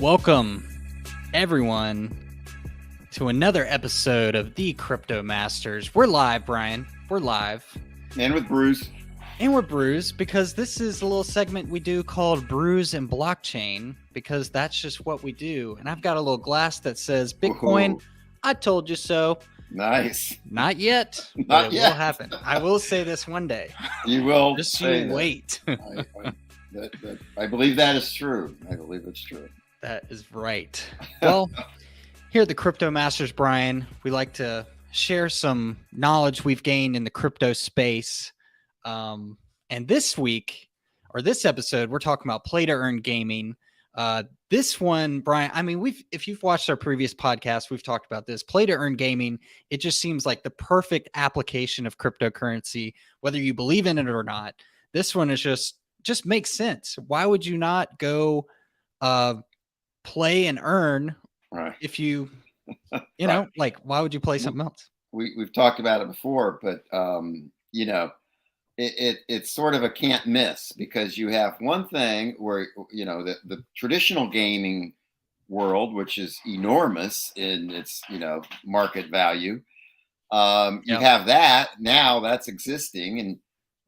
Welcome, everyone, to another episode of the Crypto Masters. We're live, Brian. We're live. And with Bruce. And we're Brews because this is a little segment we do called Brews and Blockchain because that's just what we do. And I've got a little glass that says, Bitcoin, Ooh. I told you so. Nice. Not yet. Not yet. It will happen. I will say this one day. You will. Just you wait. I believe that is true. I believe it's true. That is right. Well, here at the Crypto Masters, Brian, we like to share some knowledge we've gained in the crypto space. And this week, or this episode, we're talking about play to earn gaming. This one, Brian, I mean, if you've watched our previous podcast, we've talked about this. Play to earn gaming, it just seems like the perfect application of cryptocurrency, whether you believe in it or not. This one is just makes sense. Why would you not go play and earn if you know, like, why would you play something else? We've talked about it before, but you know, it's sort of a can't miss because you have one thing where, you know, the traditional gaming world, which is enormous in its, you know, market value. You have that now that's existing, and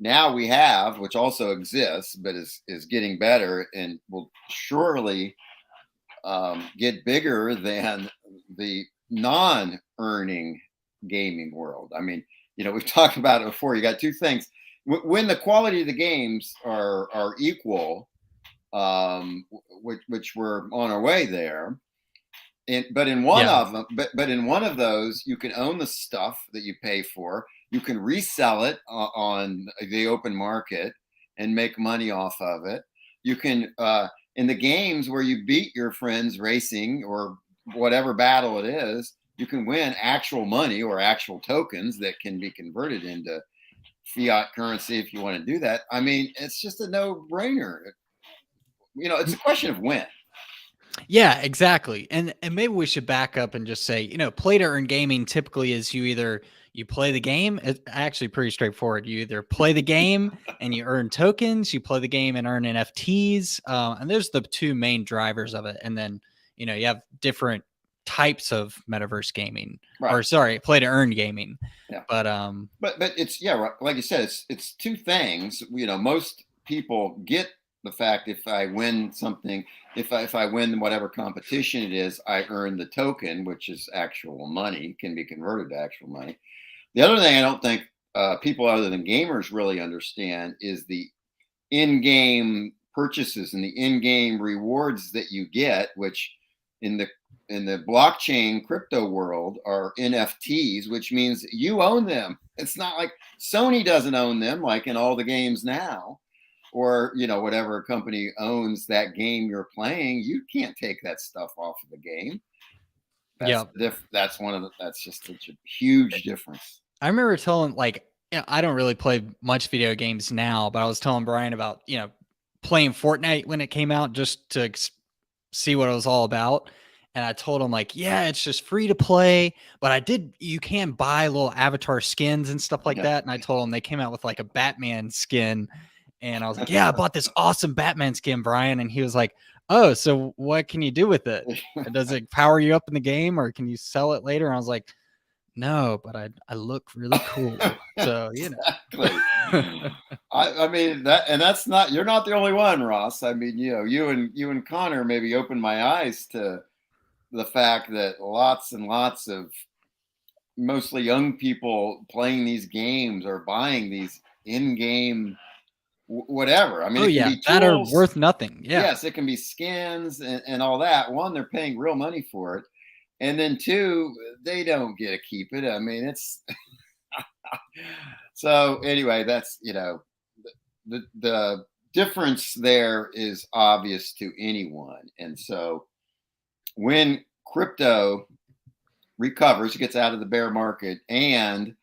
now we have, which also exists, but is getting better and will surely get bigger than the non-earning gaming world. I mean, you know, we've talked about it before. You got two things. When the quality of the games are equal, which we're on our way there. But in one of them, but in one of those, you can own the stuff that you pay for. You can resell it on the open market and make money off of it. You can in the games where you beat your friends racing or whatever battle it is, you can win actual money or actual tokens that can be converted into fiat currency if you want to do that. I mean, it's just a no-brainer. You know, it's a question of when. Yeah, exactly. And maybe we should back up and just say, you know, play to earn gaming typically is you play the game. It's actually pretty straightforward. You either play the game and you earn tokens, you play the game and earn NFTs. And there's the two main drivers of it. And then, you know, you have different types of metaverse gaming, or sorry, play to earn gaming. Yeah. But it's, like you said, it's two things. You know, most people get the fact if I win something, if I win whatever competition it is, I earn the token, which is actual money, can be converted to actual money. The other thing I don't think people other than gamers really understand is the in-game purchases and the in-game rewards that you get, which in the blockchain crypto world are NFTs, which means you own them. It's not like Sony doesn't own them like in all the games now. Or, you know, whatever company owns that game you're playing, you can't take that stuff off of the game. That's just such a huge difference. I remember telling, like, you know, I don't really play much video games now, but I was telling Brian about, you know, playing Fortnite when it came out just to see what it was all about. And I told him, like, yeah, it's just free to play, but you can buy little avatar skins and stuff like that. And I told him they came out with like a Batman skin. And I was like, yeah, I bought this awesome Batman skin, Brian. And he was like, oh, so what can you do with it? Does it power you up in the game or can you sell it later? And I was like, no, but I look really cool. So, you know. Exactly. I mean, that's not, you're not the only one, Ross. I mean, you know, you and Connor maybe opened my eyes to the fact that lots and lots of mostly young people playing these games or buying these in-game whatever. I mean, it can be that are worth nothing. Yeah. Yes, it can be skins and all that. One, they're paying real money for it. And then two, they don't get to keep it. I mean, it's so anyway, that's, you know, the difference there is obvious to anyone. And so when crypto recovers, gets out of the bear market, and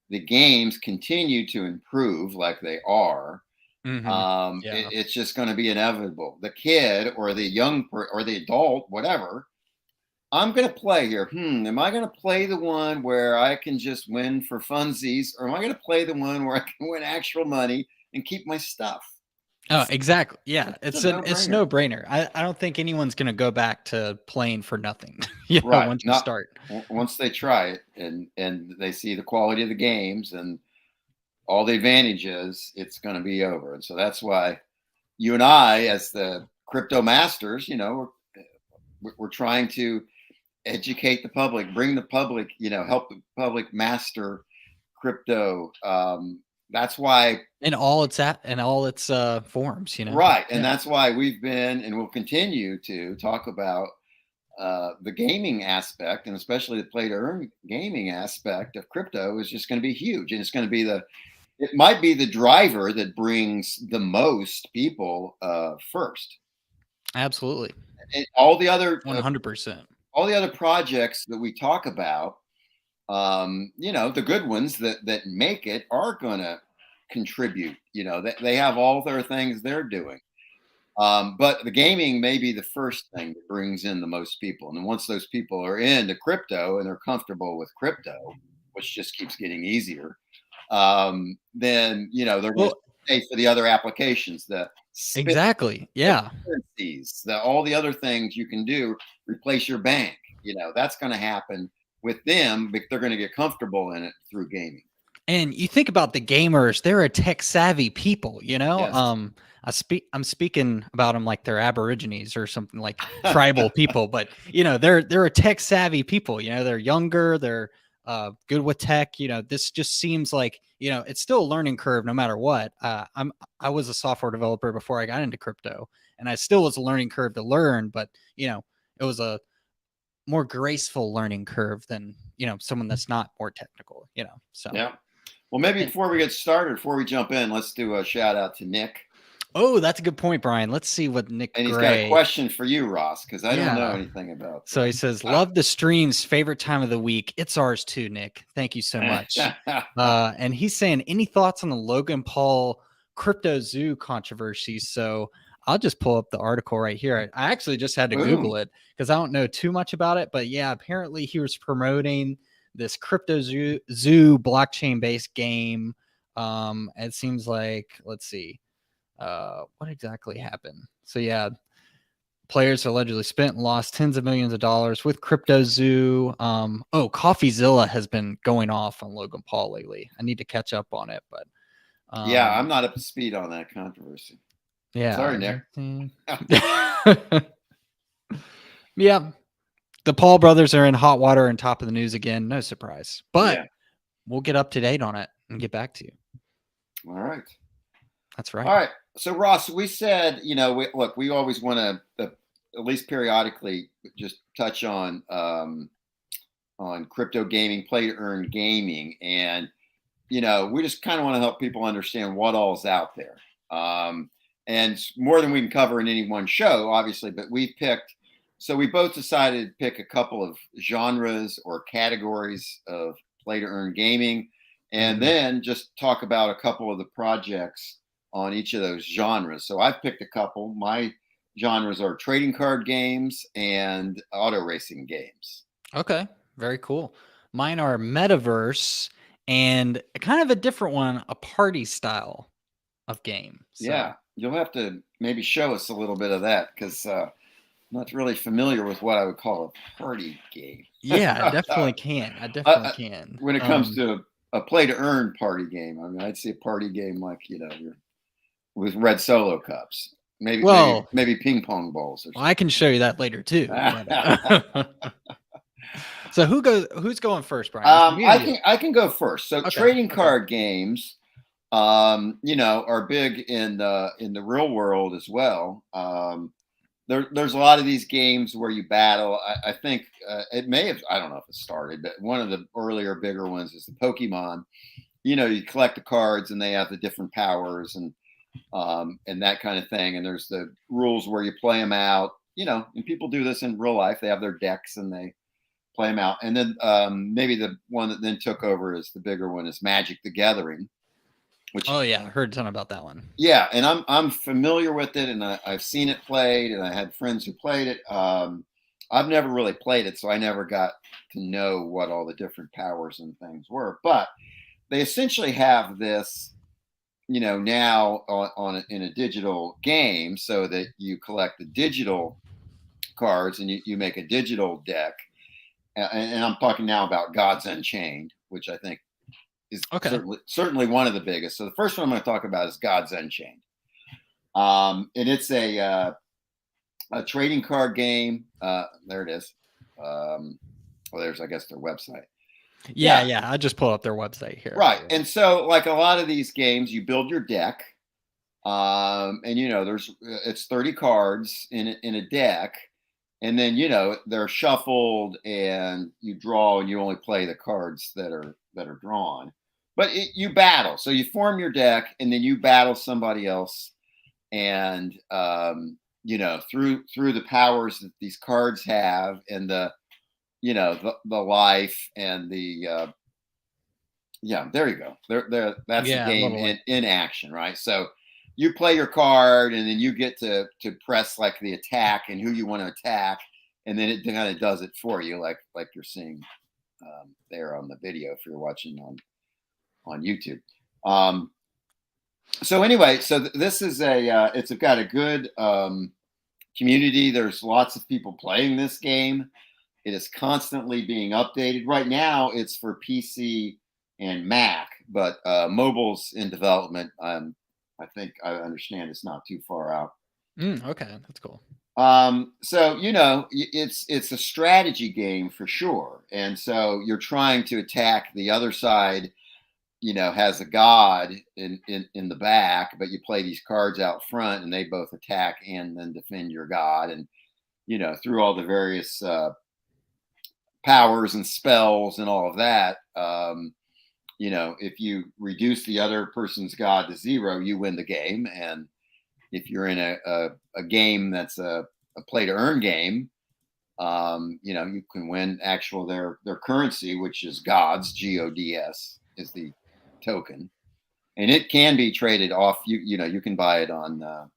the games continue to improve like they are, it's just going to be inevitable. The kid or the young or the adult, whatever, I'm going to play here. Am I going to play the one where I can just win for funsies, or am I going to play the one where I can win actual money and keep my stuff? Oh, exactly. Yeah, It's a it's no-brainer. no brainer. I don't think anyone's gonna go back to playing for nothing. Right. Once you Not start. once they try it and they see the quality of the games and all the advantages, it's going to be over. And so that's why you and I, as the crypto masters, we're trying to educate the public, bring the public, help the public master crypto. That's why, In all its forms. right. And Yeah, that's why we've been and will continue to talk about the gaming aspect, and especially the play to earn gaming aspect of crypto is just going to be huge. And it's going to be it might be the driver that brings the most people first. absolutely. And 100%. all the other projects that we talk about, the good ones that make it are going to contribute. They have all their things they're doing. But the gaming may be the first thing that brings in the most people. And then once those people are into crypto and they're comfortable with crypto, which just keeps getting easier, then they're going to Well, pay for the other applications, the spit exactly. Yeah. currencies, all the other things you can do, replace your bank. That's going to happen with them, but they're going to get comfortable in it through gaming. And you think about the gamers, they're a tech savvy people. Yes. I'm speaking about them like they're aborigines or something, like tribal people, but they're a tech savvy people. They're younger, they're good with tech. This just seems like, it's still a learning curve no matter what. I was a software developer before I got into crypto, and I still was a learning curve to learn, but it was a more graceful learning curve than someone that's not more technical. So. Yeah. Well, maybe And, before we get started, before we jump in, let's do a shout out to Nick. oh, that's a good point, Brian. Let's see what Nick And he's got a Gray. question for you, Ross, because I don't know Yeah. anything about So he says, "Love the streams. Favorite time of the week. It's ours too, Nick. Thank you so much." And he's saying, any thoughts on the Logan Paul crypto zoo controversy? So I'll just pull up the article right here. I actually just had to Boom. Google it because I don't know too much about it. But yeah, apparently he was promoting this crypto zoo blockchain based game. It seems like, let's see, what exactly happened. So yeah, players allegedly spent and lost tens of millions of dollars with Crypto Zoo. CoffeeZilla has been going off on Logan Paul lately. I need to catch up on it, but Yeah, I'm not up to speed on that controversy. Sorry, yeah. Nick. Yeah. The Paul brothers are in hot water and top of the news again. No surprise. But Yeah. we'll get up to date on it and get back to you. All right. That's All right. right. So, Ross, we said, we always want to at least periodically just touch on crypto gaming, play to earn gaming, and we just kind of want to help people understand what all's out there. And it's more than we can cover in any one show, obviously, but we both decided to pick a couple of genres or categories of play to earn gaming, and then just talk about a couple of the projects on each of those genres. So I've picked a couple. My genres are trading card games and auto racing games. Okay. Very cool. Mine are metaverse and kind of a different one, a party style of game. Yeah, So you'll have to maybe show us a little bit of that because I'm not really familiar with what I would call a party game. yeah, I definitely can. I definitely can. When it comes to a play to earn party game, I mean, I'd see a party game like with red solo cups, maybe ping pong balls or something. I can show you that later too. But, so who's going first, Brian? I can go first. So Okay, trading card games, are big in the real world as well. There's a lot of these games where you battle. I think it may have, I don't know if it started, but one of the earlier bigger ones is the Pokemon. You collect the cards and they have the different powers and that kind of thing. And there's the rules where you play them out, and people do this in real life. They have their decks and they play them out. And then maybe the one that then took over is the bigger one is Magic the Gathering. Oh yeah, I heard a ton about that one. Yeah, and I'm familiar with it, and I've seen it played, and I had friends who played it. I've never really played it, so I never got to know what all the different powers and things were. But they essentially have this now in a digital game, so that you collect the digital cards and you make a digital deck. And I'm talking now about Gods Unchained, which I think is Okay. certainly one of the biggest. So the first one I'm going to talk about is Gods Unchained, and it's a trading card game. There it is. Well, there's, I guess, their website. Yeah, yeah. I just pulled up their website here. Right. And so, like a lot of these games, you build your deck, and it's 30 cards in a deck, and then they're shuffled, and you draw, and you only play the cards that are drawn. But you battle, so you form your deck, and then you battle somebody else, and through the powers that these cards have, and the life and the there you go. That's the game in action, right? So you play your card, and then you get to press like the attack and who you want to attack, and then it kind of does it for you, like you're seeing there on the video if you're watching on YouTube. So anyway, this is it's got a good community. There's lots of people playing this game. It is constantly being updated. Right now, it's for PC and Mac, but mobile's in development. I think I understand it's not too far out. Okay, that's cool. So it's a strategy game for sure, and so you're trying to attack the other side. Has a god in the back, but you play these cards out front, and they both attack and then defend your god, and through all the various powers and spells and all of that. If you reduce the other person's god to 0, you win the game. And if you're in a game that's a play to earn game, you can win their currency, which is gods. GODS is the token, and it can be traded off. You can buy it on the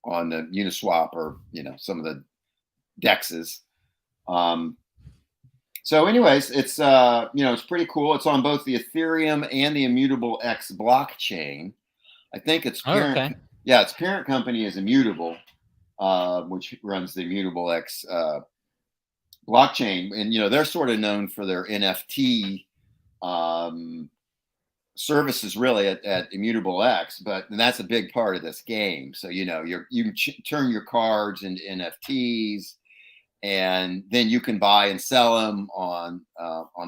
Uniswap or some of the dexes. So anyways, it's it's pretty cool. It's on both the Ethereum and the Immutable X blockchain. I think its parent, its parent company is Immutable, which runs the Immutable X blockchain, and they're sort of known for their NFT services, really, at Immutable X. But that's a big part of this game. So you can turn your cards into NFTs. And then you can buy and sell them on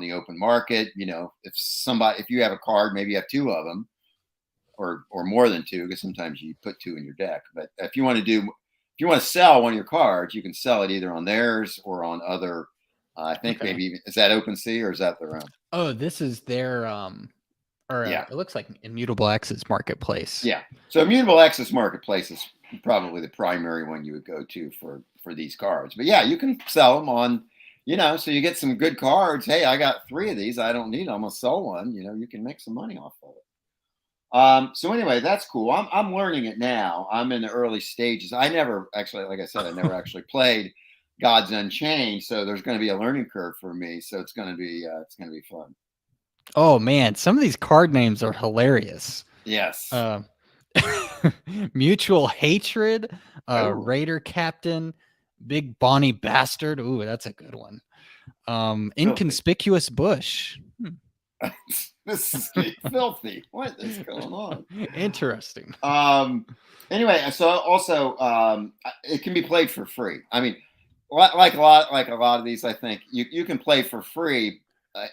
the open market. If you have a card, maybe you have 2 of them, or more than 2, because sometimes you put 2 in your deck. But if you want to sell one of your cards, you can sell it either on theirs or on other. I think maybe is that OpenSea or is that their own? Oh, this is their it looks like Immutable X's marketplace. Yeah. So Immutable X's marketplace is probably the primary one you would go to for these cards. But yeah, you can sell them on, so you get some good cards. Hey, I got 3 of these. I don't need them. I'm gonna sell one. You can make some money off of it. So anyway, that's cool. I'm learning it now. I'm in the early stages. I never actually, like I said, I never actually played Gods Unchained. So there's going to be a learning curve for me. So it's going to be fun. Oh man, some of these card names are hilarious. Yes. Mutual Hatred, Raider Captain, Big Bonnie Bastard. Ooh, that's a good one. Inconspicuous Bush. This is filthy. What is going on? Interesting. Anyway, so also it can be played for free. I mean, like a lot of these, I think you can play for free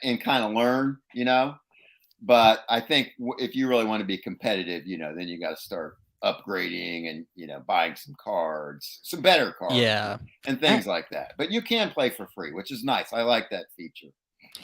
and kind of learn, But I think if you really want to be competitive, then you got to start upgrading and buying some cards, some better cards, and things like that. But you can play for free, which is nice. I like that feature.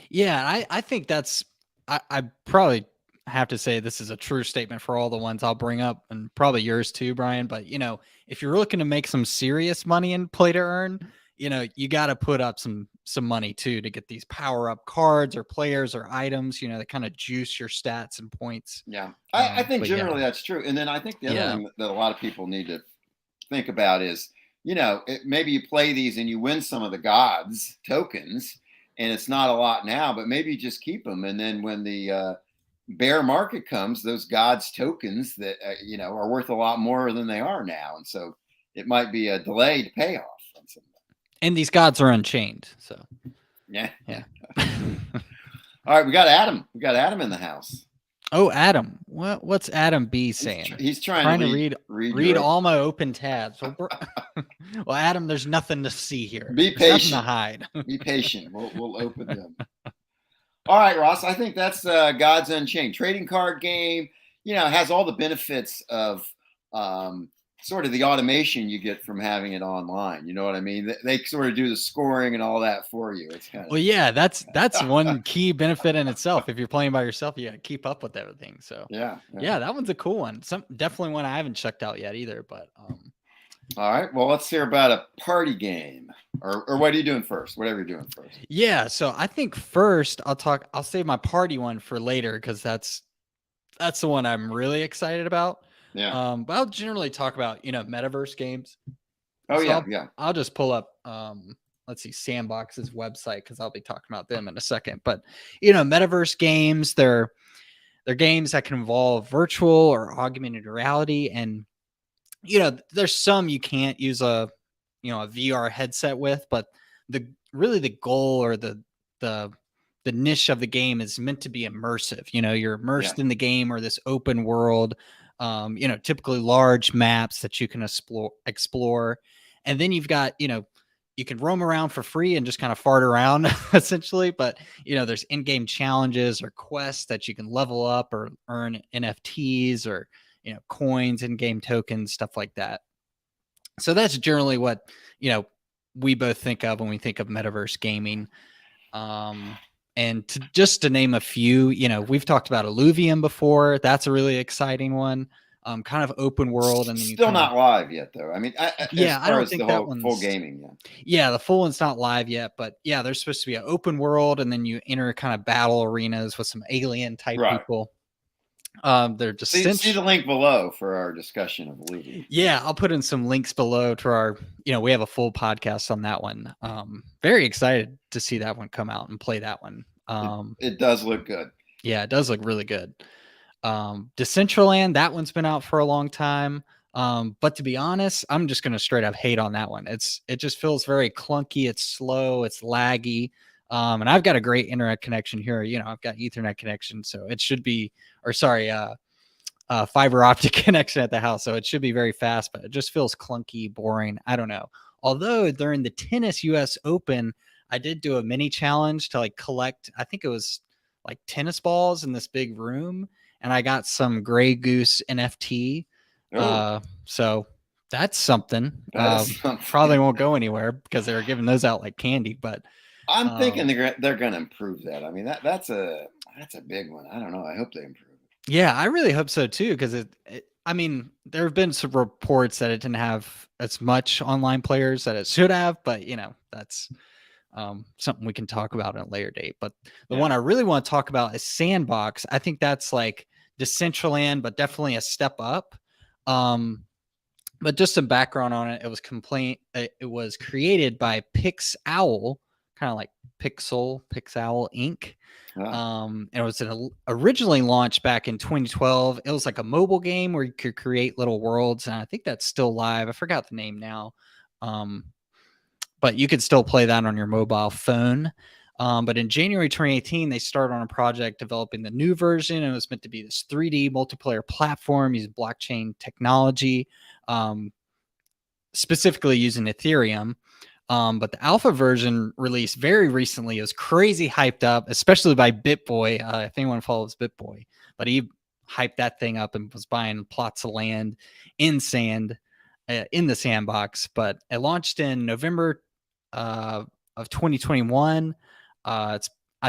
Yeah, I think that's. I probably have to say this is a true statement for all the ones I'll bring up, and probably yours too, Brian. But if you're looking to make some serious money in play to earn, you got to put up some money too to get these power up cards or players or items, that kind of juice your stats and points. Yeah. I think generally that's true. And then I think the other thing that a lot of people need to think about is, maybe you play these and you win some of the gods tokens, and it's not a lot now, but maybe you just keep them. And then when the bear market comes, those gods tokens that are worth a lot more than they are now, and so it might be a delayed payoff on some. And these gods are unchained. So Yeah. yeah. All right, we got Adam. We got Adam in the house. Oh, Adam. What's Adam B saying? He's trying to read all my open tabs. Well, Adam, there's nothing to see here. Be There's patient. nothing to hide. Be patient. We'll open them. All right, Ross. I think that's Gods Unchained trading card game. It has all the benefits of sort of the automation you get from having it online. You know what I mean? They sort of do the scoring and all that for you. It's kind of, well, yeah, that's one key benefit in itself. If you're playing by yourself, you got to keep up with everything. So yeah, that one's a cool one. Definitely one I haven't checked out yet either. But all right, well, let's hear about a party game. Or what are you doing first? Whatever you're doing first. Yeah, so I think first I'll save my party one for later because that's the one I'm really excited about. Yeah. But I'll generally talk about, metaverse games. Oh, so yeah. I'll just pull up, let's see, Sandbox's website because I'll be talking about them in a second. But, metaverse games, they're games that can involve virtual or augmented reality. And, there's some you can't use a VR headset with, but the goal or the niche of the game is meant to be immersive. You're immersed in the game or this open world. Typically large maps that you can explore. And then you've got, you can roam around for free and just kind of fart around essentially. But, there's in-game challenges or quests that you can level up or earn NFTs or, coins, in-game tokens, stuff like that. So that's generally what, we both think of when we think of metaverse gaming. And just to name a few, we've talked about Illuvium before. That's a really exciting one. Kind of open world, and then still not live yet, though. I mean, I don't think that one's full gaming yet. Yeah, the full one's not live yet, but yeah, there's supposed to be an open world, and then you enter kind of battle arenas with some alien type people. They're just see the link below for our discussion of Illuvium. Yeah, I'll put in some links below to our, we have a full podcast on that one. Very excited to see that one come out and play that one. It does look good. Yeah, it does look really good. Decentraland, that one's been out for a long time. But to be honest, I'm just going to straight up hate on that one. It just feels very clunky. It's slow. It's laggy. And I've got a great internet connection here. I've got Ethernet connection, so it should be, fiber optic connection at the house. So it should be very fast, but it just feels clunky, boring. I don't know. Although during the tennis US Open, I did do a mini challenge to collect, I think it was like tennis balls in this big room. And I got some Grey Goose NFT. So that's something. Probably won't go anywhere because they were giving those out like candy, but I'm thinking they're going to improve that. I mean, that's a big one. I don't know. I hope they improve it. Yeah, I really hope so too. Because there have been some reports that it didn't have as much online players that it should have, but that's something we can talk about in a later date. But the one I really want to talk about is Sandbox. I think that's like Decentraland, but definitely a step up. But just some background on it. It was created by PixOwl, kind of like PixOwl Inc. And it was originally launched back in 2012. It was like a mobile game where you could create little worlds, and I think that's still live. I forgot the name now. But you could still play that on your mobile phone. But in January 2018, they started on a project developing the new version. And it was meant to be this 3D multiplayer platform using blockchain technology, specifically using Ethereum. But the alpha version released very recently. It was crazy hyped up, especially by BitBoy. If anyone follows BitBoy, but he hyped that thing up and was buying plots of land in the sandbox. But it launched in November of 2021. I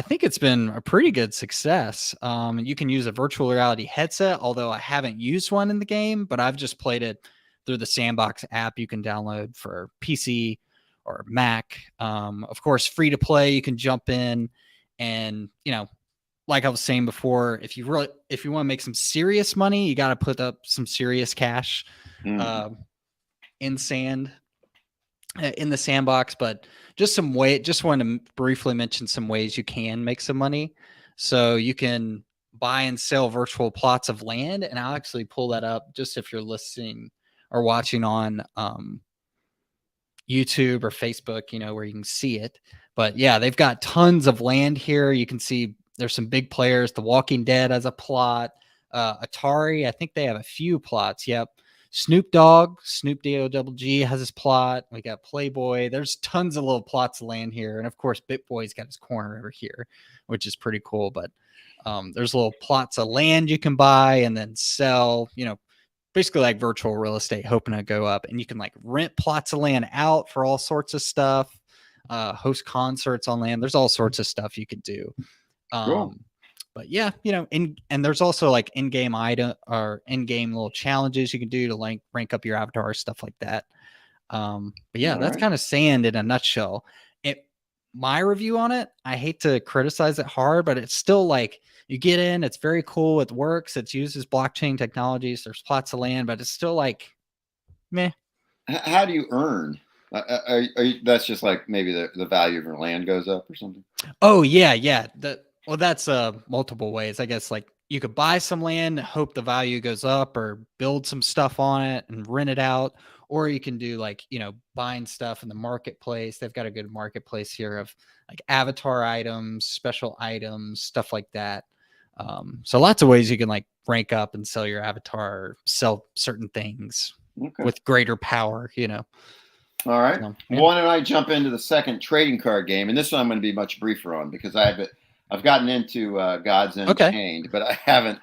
think it's been a pretty good success. You can use a virtual reality headset, although I haven't used one in the game, but I've just played it through the Sandbox app you can download for PC or Mac. Of course, free to play. You can jump in and, like I was saying before, if you want to make some serious money, you got to put up some serious cash in the sandbox. But just wanted to briefly mention some ways you can make some money. So you can buy and sell virtual plots of land. And I'll actually pull that up just if you're listening or watching on YouTube or Facebook, where you can see it. But yeah, they've got tons of land here. You can see there's some big players. The Walking Dead has a plot. Atari, I think they have a few plots. Yep. Snoop Dogg, Snoop D-O-G-G has his plot. We got Playboy. There's tons of little plots of land here. And of course, BitBoy's got his corner over here, which is pretty cool. But there's little plots of land you can buy and then sell, basically like virtual real estate, hoping to go up. And you can like rent plots of land out for all sorts of stuff, host concerts on land. There's all sorts of stuff you could do. Cool. But yeah, and there's also like in-game item or in-game little challenges you can do to like rank up your avatar, stuff like that. But yeah, that's kind of Sand in a nutshell. My review on it, I hate to criticize it hard, but it's still like you get in, it's very cool, it works, it uses blockchain technologies, there's plots of land, but it's still like meh. How do you earn? That's just like maybe the value of your land goes up or something. Oh yeah. That's multiple ways, I guess. Like you could buy some land, hope the value goes up, or build some stuff on it and rent it out. Or you can do like, buying stuff in the marketplace. They've got a good marketplace here of like avatar items, special items, stuff like that. So lots of ways you can like rank up and sell your avatar, or sell certain things with greater power, All right. So, yeah. Why don't I jump into the second trading card game? And this one I'm going to be much briefer on because I've gotten into Gods Unchained, but I haven't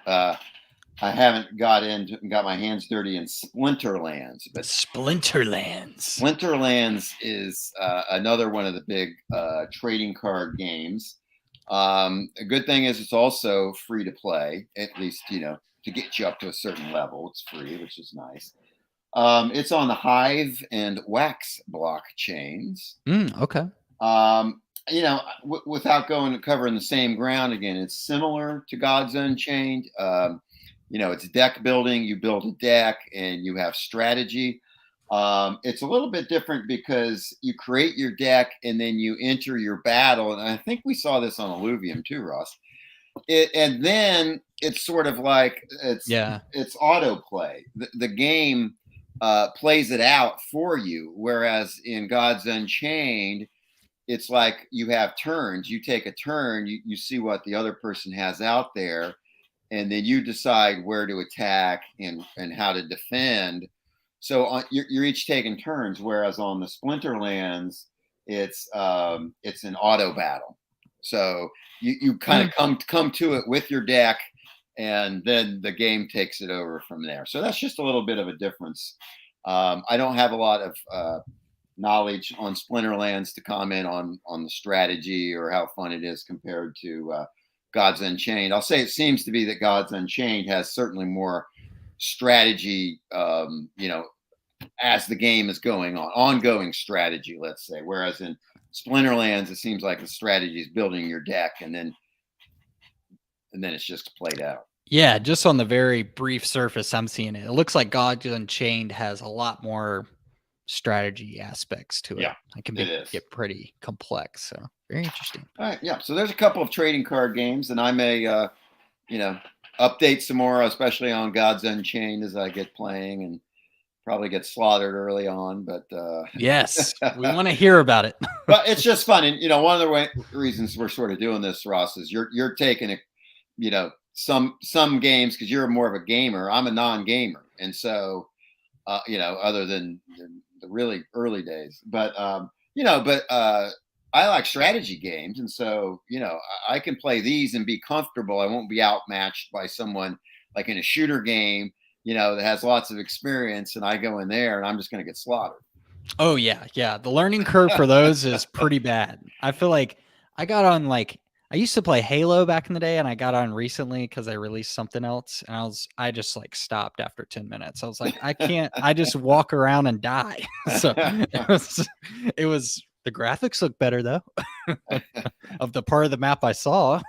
got my hands dirty in Splinterlands. But Splinterlands is another one of the big trading card games. A good thing is it's also free to play, at least, to get you up to a certain level. It's free, which is nice. It's on the Hive and Wax blockchains. Okay. Without covering the same ground again, it's similar to Gods Unchained. It's deck building. You build a deck and you have strategy. It's a little bit different because you create your deck and then you enter your battle. And I think we saw this on Illuvium too, Ross. And then it's sort of like it's autoplay. The game plays it out for you, whereas in Gods Unchained, it's like you have turns. You take a turn, you see what the other person has out there, and then you decide where to attack and how to defend. So you're each taking turns, whereas on the Splinterlands, it's an auto battle. So you kind of come to it with your deck, and then the game takes it over from there. So that's just a little bit of a difference. I don't have a lot of knowledge on Splinterlands to comment on the strategy or how fun it is compared to Gods Unchained. I'll say it seems to be that Gods Unchained has certainly more strategy, as the game is going on, ongoing strategy, let's say. Whereas in Splinterlands, it seems like the strategy is building your deck and then it's just played out. Yeah, just on the very brief surface, I'm seeing it. It looks like Gods Unchained has a lot more strategy aspects to it. Yeah, it can get pretty complex. So very interesting. All right, yeah. So there's a couple of trading card games, and I may, update some more, especially on Gods Unchained as I get playing, and probably get slaughtered early on. But yes, we want to hear about it. But it's just fun, and one of the reasons we're sort of doing this, Ross, is you're taking some games because you're more of a gamer. I'm a non-gamer, and so other than the really early days, but I like strategy games, and so I can play these and be comfortable. I won't be outmatched by someone like in a shooter game, that has lots of experience, and I go in there and I'm just going to get slaughtered. Oh yeah. The learning curve for those is pretty bad. I feel like I got on I used to play Halo back in the day, and I got on recently because I released something else, and I just stopped after 10 minutes. I was like, I can't. I just walk around and die. So it was the graphics look better though of the part of the map I saw.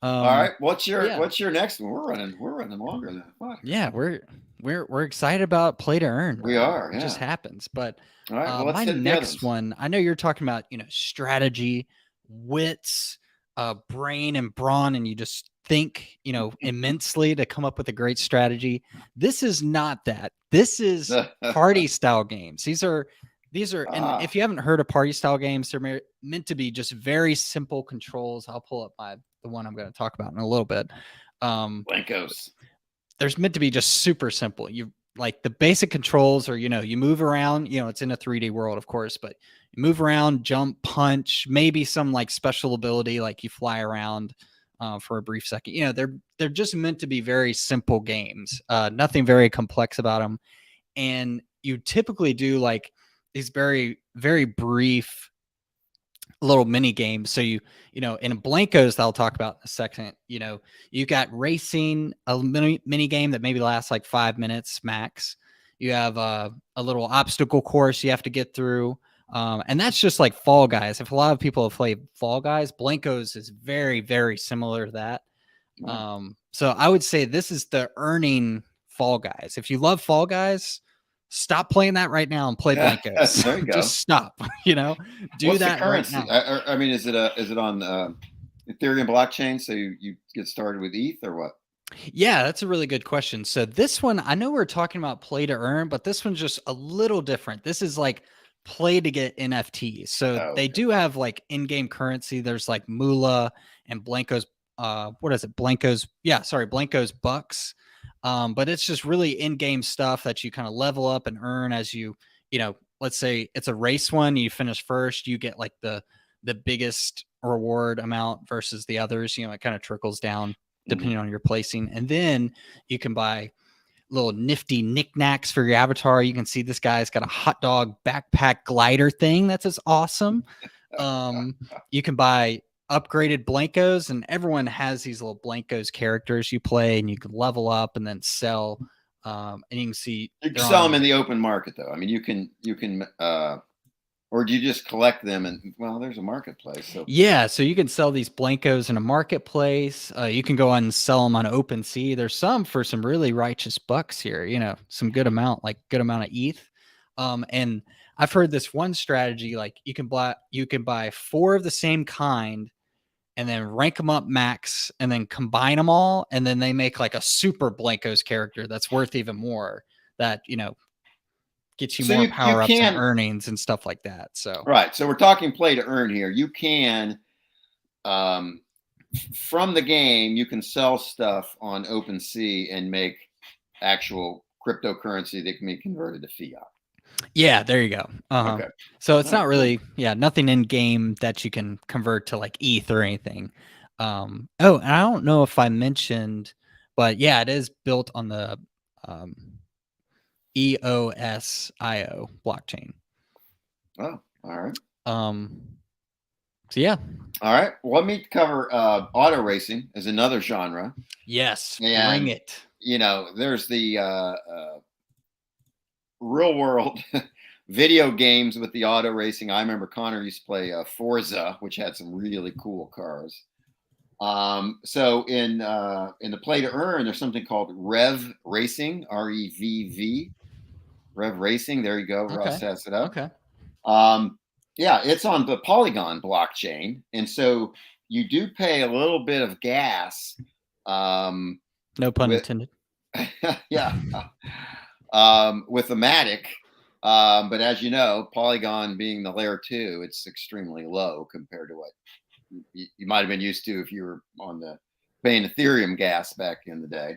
All right, what's your next one? We're running longer than I thought. Yeah, we're excited about Play to Earn. We are. It just happens. But all right, well, my next one, I know you're talking about strategy, wits, brain and brawn, and you just think, immensely to come up with a great strategy. This is not that. This is party style games. These are, and Ah, if you haven't heard of party style games, they're meant to be just very simple controls. I'll pull up the one I'm going to talk about in a little bit. Blankos. There's meant to be just super simple. You like the basic controls are, you move around, it's in a 3D world, of course, but you move around, jump, punch, maybe some like special ability, like you fly around for a brief second. They're just meant to be very simple games. Nothing very complex about them. And you typically do like these very, very brief little mini games. So in Blankos that I'll talk about in a second, you got racing, a mini game that maybe lasts like 5 minutes max. You have a little obstacle course you have to get through. And that's just like Fall Guys. If a lot of people have played Fall Guys, Blankos is very, very similar to that. So I would say this is the earning Fall Guys. If you love Fall Guys, stop playing that right now and play Blankos. There you go. Just stop. Do What's that the currency? right now. I mean, is it on Ethereum blockchain? So you get started with ETH or what? Yeah, that's a really good question. So this one, I know we're talking about play to earn, but this one's just a little different. This is like play to get NFTs. So they do have like in-game currency. There's like Moolah and Blankos. What is it? Blankos. Yeah, sorry, Blankos bucks. But it's just really in-game stuff that you kind of level up and earn as let's say it's a race one, you finish first, you get like the biggest reward amount versus the others. It kind of trickles down depending on your placing. And then you can buy little nifty knickknacks for your avatar. You can see this guy's got a hot dog backpack glider thing. That's just awesome. You can buy upgraded Blankos, and everyone has these little Blankos characters you play, and you can level up and then sell. And you can see you can sell them in the open market, though. I mean, you can or do you just collect them? And well, there's a marketplace. So yeah, so you can sell these Blankos in a marketplace. You can go on and sell them on OpenSea. There's some for some really righteous bucks here. Some good amount of ETH. And I've heard this one strategy, like you can buy 4 of the same kind and then rank them up max and then combine them all. And then they make like a super Blankos character that's worth even more, that, gets you more power ups and earnings and stuff like that. So, right. So we're talking play to earn here. You can, from the game, you can sell stuff on OpenSea and make actual cryptocurrency that can be converted to fiat. Yeah, there you go. Okay. So it's not really, nothing in game that you can convert to like ETH or anything. And I don't know if I mentioned, but yeah, it is built on the EOSIO blockchain. Oh, all right. So yeah. All right. Well, let me cover auto racing as another genre. Yes, and, bring it. There's the real world video games with the auto racing. I remember Connor used to play Forza, which had some really cool cars. So in the play to earn, there's something called Rev Racing, REVV, Rev Racing. There you go. Okay. Ross has it up. Okay. Yeah, it's on the Polygon blockchain, and so you do pay a little bit of gas. No pun intended. Yeah. With the Matic. But as you know, Polygon being the layer 2, it's extremely low compared to what you might have been used to if you were on the paying Ethereum gas back in the day.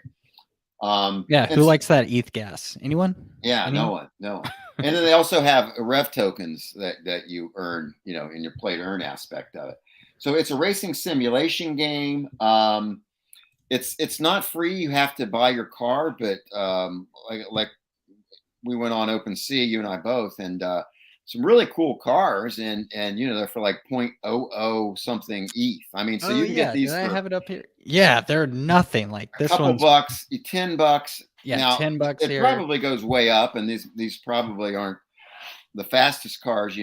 Who likes that ETH gas? Anyone? Yeah, anyone? No one. And then they also have Rev tokens that you earn, in your play to earn aspect of it. So it's a racing simulation game. It's not free. You have to buy your car, but like we went on OpenSea, you and I both, and some really cool cars, and they're for like 0.00 something ETH. I mean, so you can get these. I have it up here? Yeah, they're nothing like this. A couple bucks, $10. Yeah, now, $10 it here. Probably goes way up, and these probably aren't the fastest cars,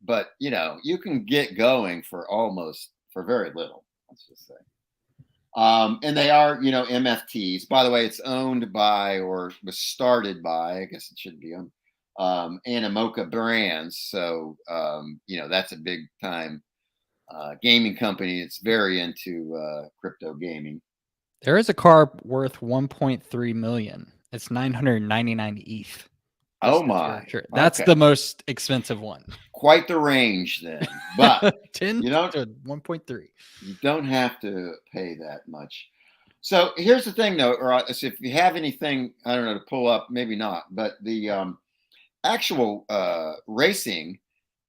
but you can get going for very little. Let's just say. And they are, MFTs. By the way, it's owned by, or was started by, I guess it should be owned, Animoca Brands. So, that's a big time gaming company that's very into crypto gaming. There is a car worth 1.3 million. It's 999 ETH. Oh Just if you're my! sure. That's Okay, the most expensive one. quite the range then. But 10 you don't to 1.3. you don't have to pay that much. So here's the thing, though, or so if you have anything, I don't know, to pull up, maybe not, but the actual racing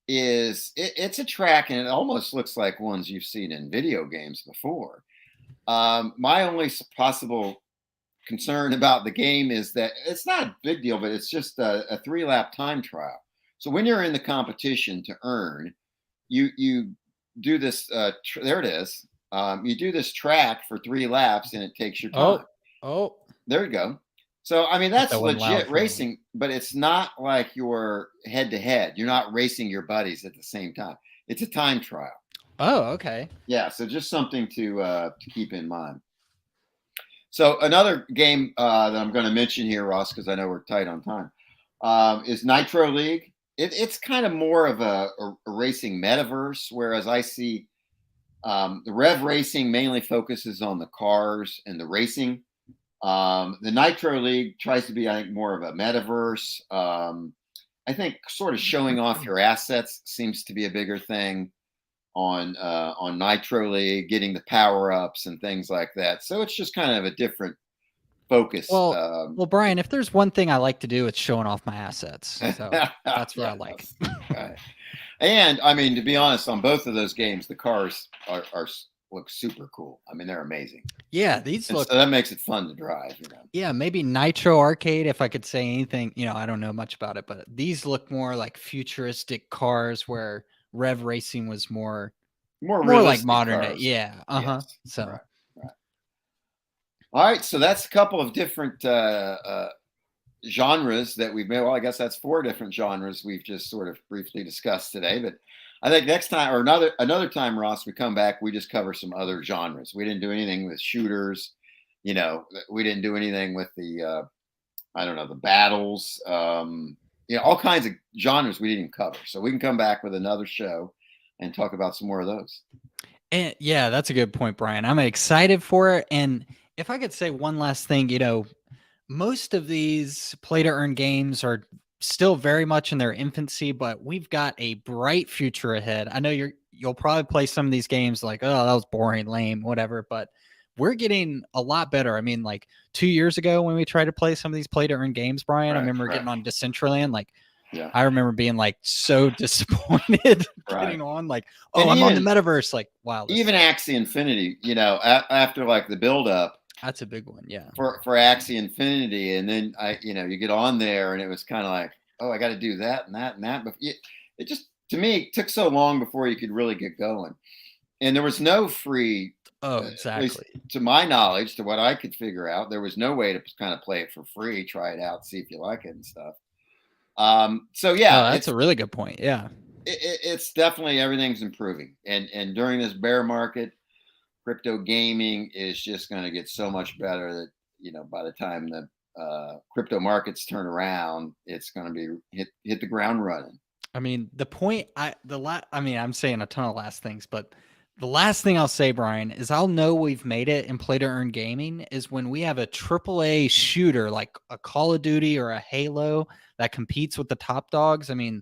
it's a track, and it almost looks like ones you've seen in video games before. My only possible concern about the game is that it's not a big deal, but it's just a 3-lap time trial. So when you're in the competition to earn, you do this. There it is. You do this track for 3 laps, and it takes your time. Oh, There you go. So I mean that that's wasn't loud legit for me. racing, but it's not like you're head to head. You're not racing your buddies at the same time. It's a time trial. Oh, okay. Yeah, so just something to keep in mind. So another game that I'm going to mention here, Ross, because I know we're tight on time, is Nitro League. It's kind of more of a racing metaverse, whereas I see the Rev Racing mainly focuses on the cars and the racing. The Nitro League tries to be, I think, more of a metaverse. I think sort of showing off your assets seems to be a bigger thing on Nitro League, getting the power ups and things like that. So it's just kind of a different focus. Well, Brian, if there's one thing I like to do, it's showing off my assets. So that's what I like. Right. And I mean, to be honest, on both of those games, the cars are look super cool. I mean, they're amazing. Yeah, these And look. so that makes it fun to drive. You know. Yeah, maybe Nitro Arcade, if I could say anything. I don't know much about it, but these look more like futuristic cars where Rev Racing was more like realistic modern day. cars. Yeah. Yes. So. Right. All right, so that's a couple of different genres that we've made. Well, I guess that's 4 different genres we've just sort of briefly discussed today. But I think next time or another time, Ross, we come back, we just cover some other genres. We didn't do anything with shooters. We didn't do anything with the I don't know, the battles. All kinds of genres we didn't cover. So we can come back with another show and talk about some more of those. And yeah, that's a good point, Brian. I'm excited for it. And if I could say one last thing, most of these play to earn games are still very much in their infancy, but we've got a bright future ahead. I know you'll probably play some of these games like, oh, that was boring, lame, whatever, but we're getting a lot better. I mean, like 2 years ago when we tried to play some of these play to earn games, Brian, I remember getting on Decentraland, like I remember being like so disappointed getting on, like, oh, I'm on the metaverse. Like, wow. Even Axie Infinity, after like the build up. That's a big one. Yeah. For Axie Infinity. And then you get on there and it was kind of like, oh, I got to do that and that and that. But it just, to me, took so long before you could really get going. And there was no free. Oh, exactly. To my knowledge, to what I could figure out, there was no way to kind of play it for free, try it out, see if you like it and stuff. So yeah, that's a really good point. Yeah, it's definitely everything's improving, and during this bear market, crypto gaming is just going to get so much better that by the time the crypto markets turn around, it's going to be hit the ground running. I mean, I'm saying a ton of last things, but the last thing I'll say, Brian, is I'll know we've made it in play to earn gaming is when we have a AAA shooter like a Call of Duty or a Halo that competes with the top dogs. I mean,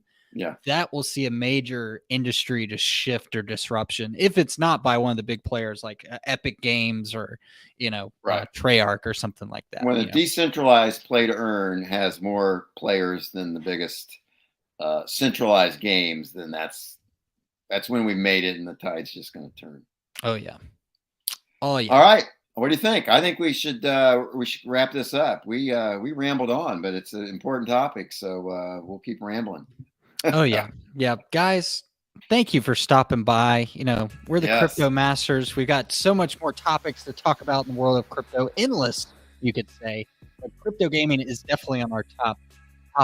that will see a major industry to shift or disruption if it's not by one of the big players like Epic Games or Treyarch or something like that. When a decentralized play to earn has more players than the biggest centralized games, then that's when we made it, and the tide's just going to turn. Oh yeah. All right. What do you think? I think we should wrap this up. We rambled on, but it's an important topic, so we'll keep rambling. Oh yeah. Guys, thank you for stopping by. We're the Crypto Masters. We've got so much more topics to talk about in the world of crypto. Endless, you could say. But crypto gaming is definitely on our top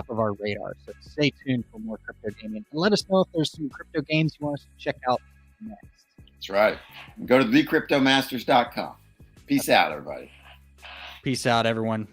of our radar. So stay tuned for more crypto gaming. And let us know if there's some crypto games you want us to check out next. That's right. Go to thecryptomasters.com. Peace out, everybody. Peace out, everyone.